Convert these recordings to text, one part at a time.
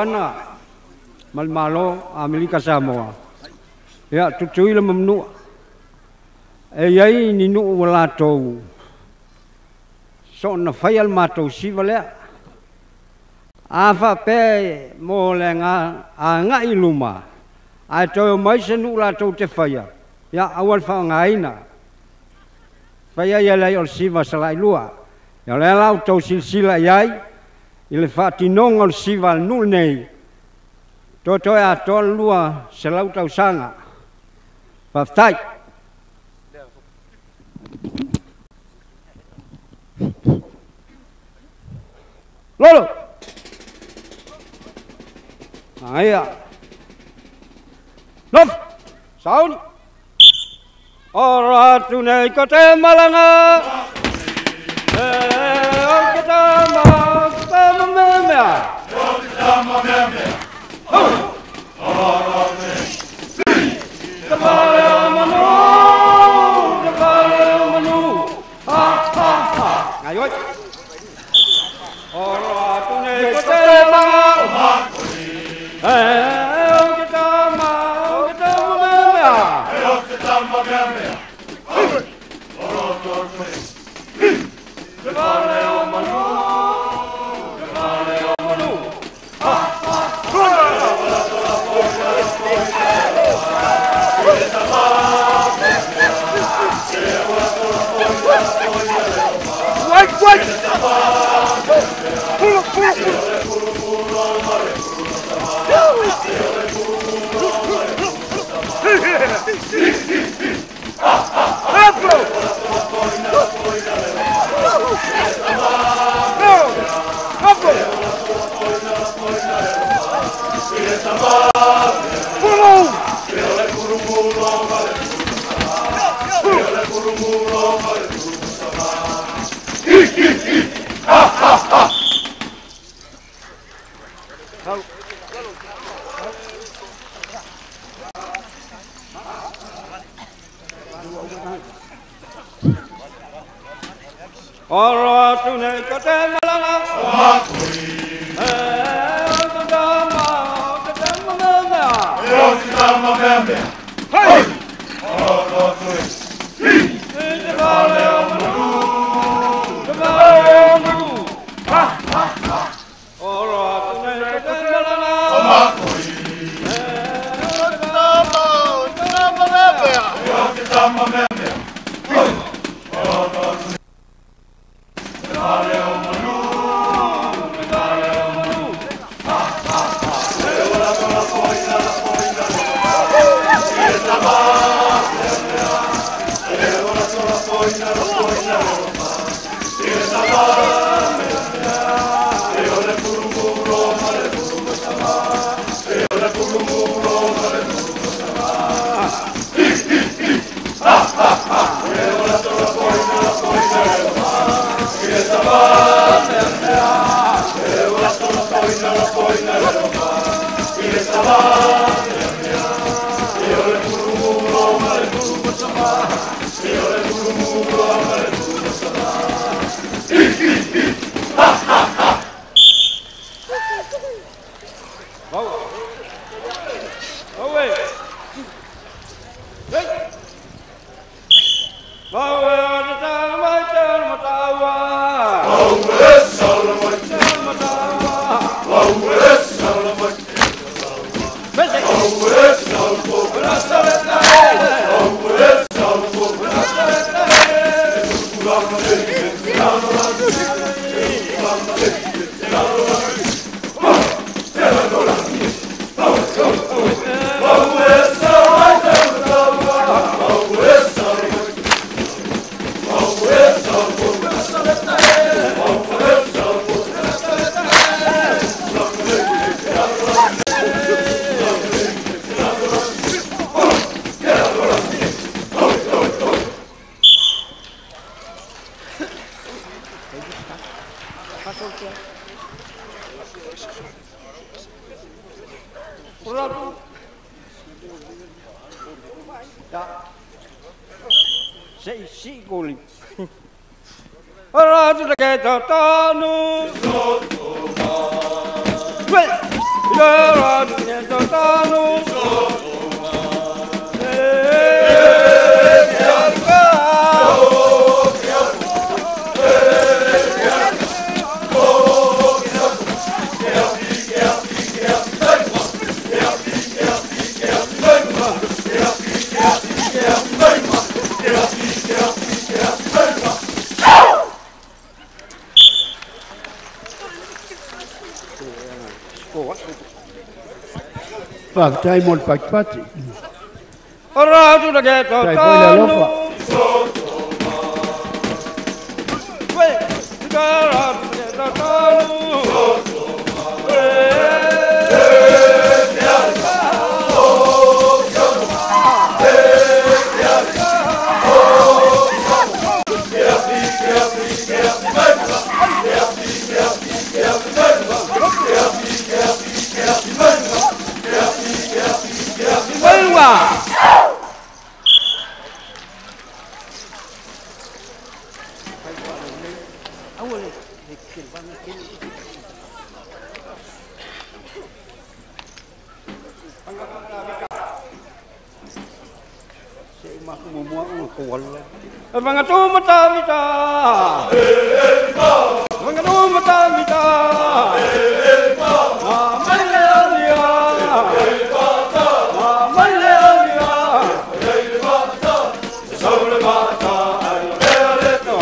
Botswana, Malmalo, Amerika Samoa. Ya, tutui le mamnu. Yai ni nu walato. So na fayal mato sivale. Afa pe mo le nga iluma. Ai to mai se nu lato te faya. Ya awal fa ngaina. Faya ya lai ol siva salai lua. Ya le lau to silsila yai. Ile fa tinong ol siva nu nei. To ya to lua selau tau sanga. Fa tai. Lolo. Aya. Nop. Sauni. Ora tunai kota Malanga. Kota Malanga. Kota Malanga. Ora manu. Ha ha ha. Ayo. Ora tunai kota Malanga. Ora tunai kota Malanga. Hey! Ora tunai. Ha ha ha. Ora tunai kota Malanga. Ora tu che tanu. Faktai mon pakpati. Ora tu lagi kau tanu. Wei, sekarang kita tanu. Mga tumata-mita, mga tumata-mita, Mamalia, Mamalia, Saulamata, Alberto,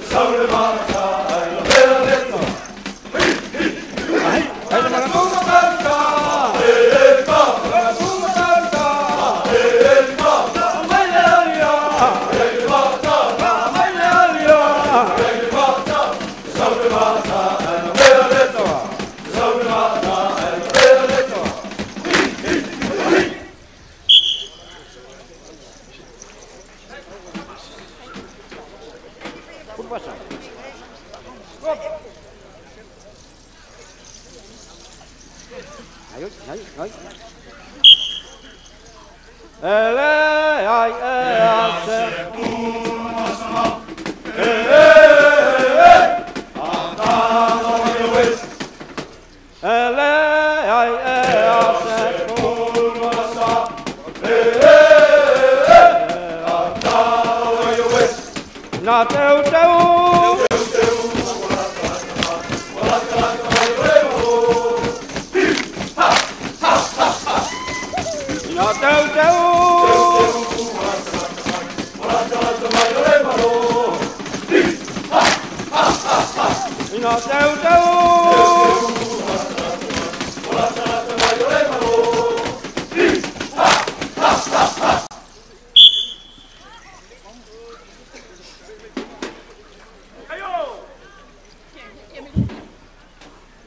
Saulamata, Alberto. Ay, mga tumata-mita, mga tumata-mita,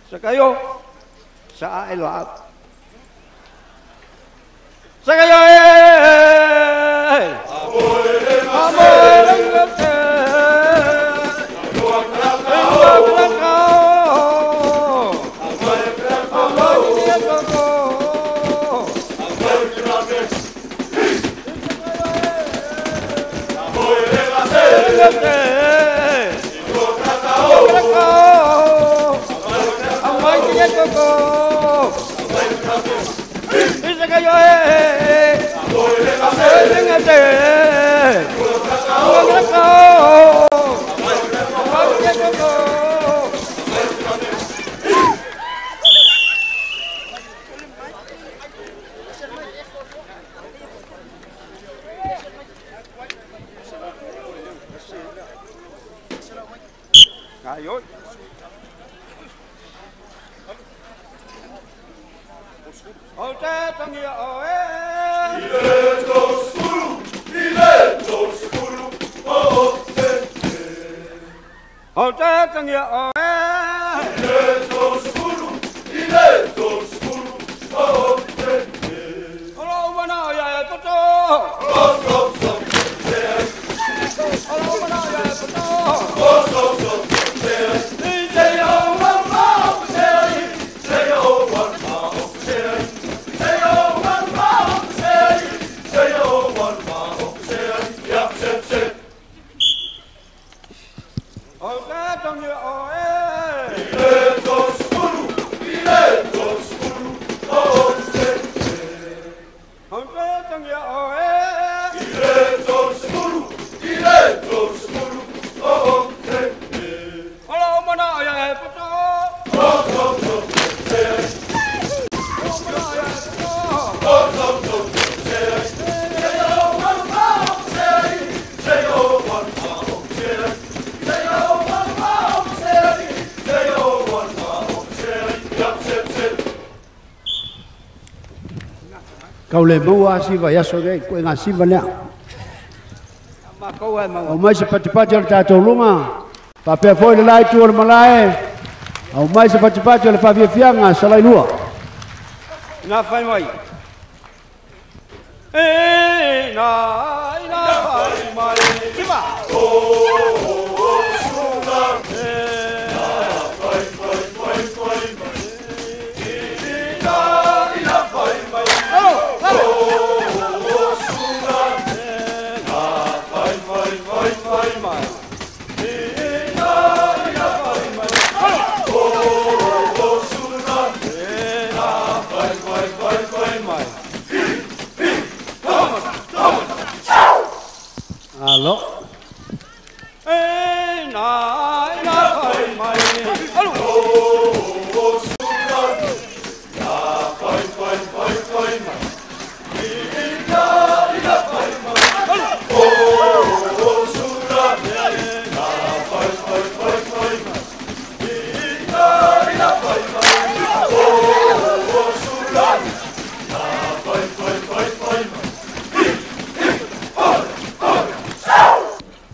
Sakayo sa ailat. Sakayo Ayun. Ote tangia oe. Diletto skulu, ote. Ote tangia oe. Diletto skulu, ote. Olo mana ya toto. Stop. Olo mana ya toto. Stop. Don't you Kau le mua siva yaso dei ko nga siva lea. Ma kau e mau. O mai se pati o le tātou lunga. Pa pea foi le lai tu o le malae. O mai se pati o le whawhiawhianga salai lua. Nā whai mai. E nā whai mai. Kiwa. Alo. E nā whai mai.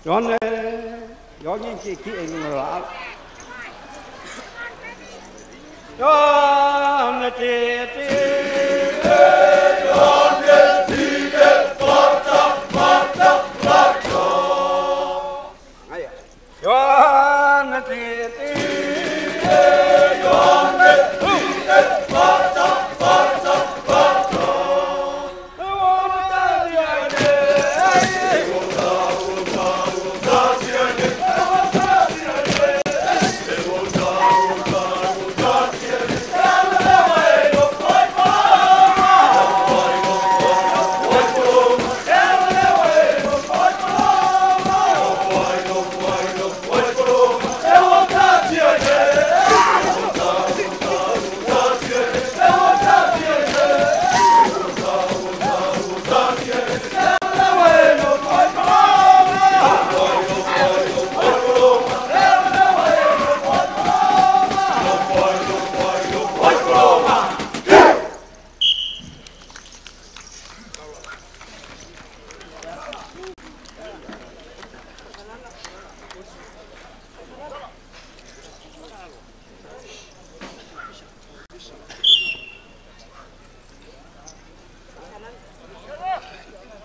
Yone, yone ki engla. Yone ti.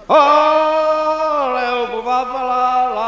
Oh, leo papala la.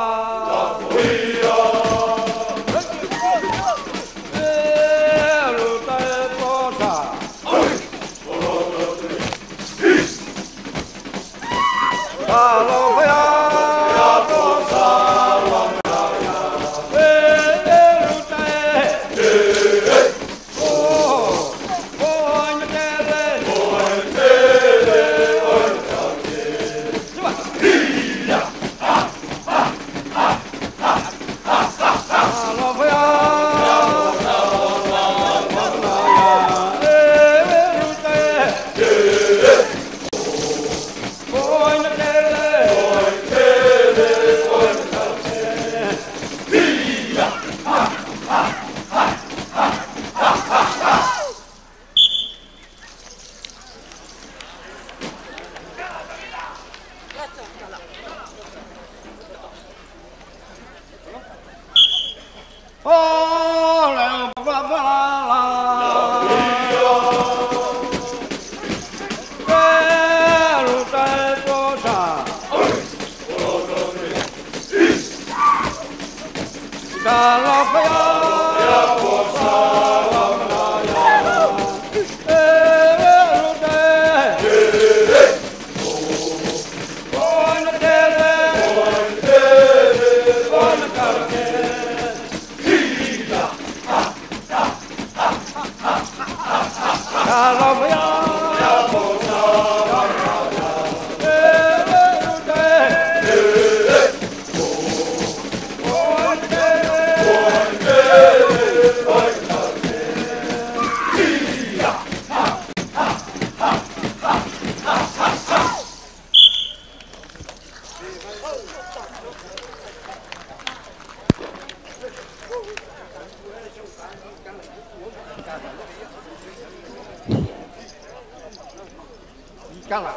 Kala.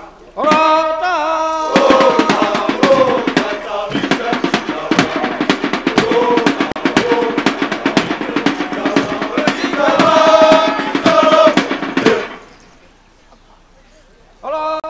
Ora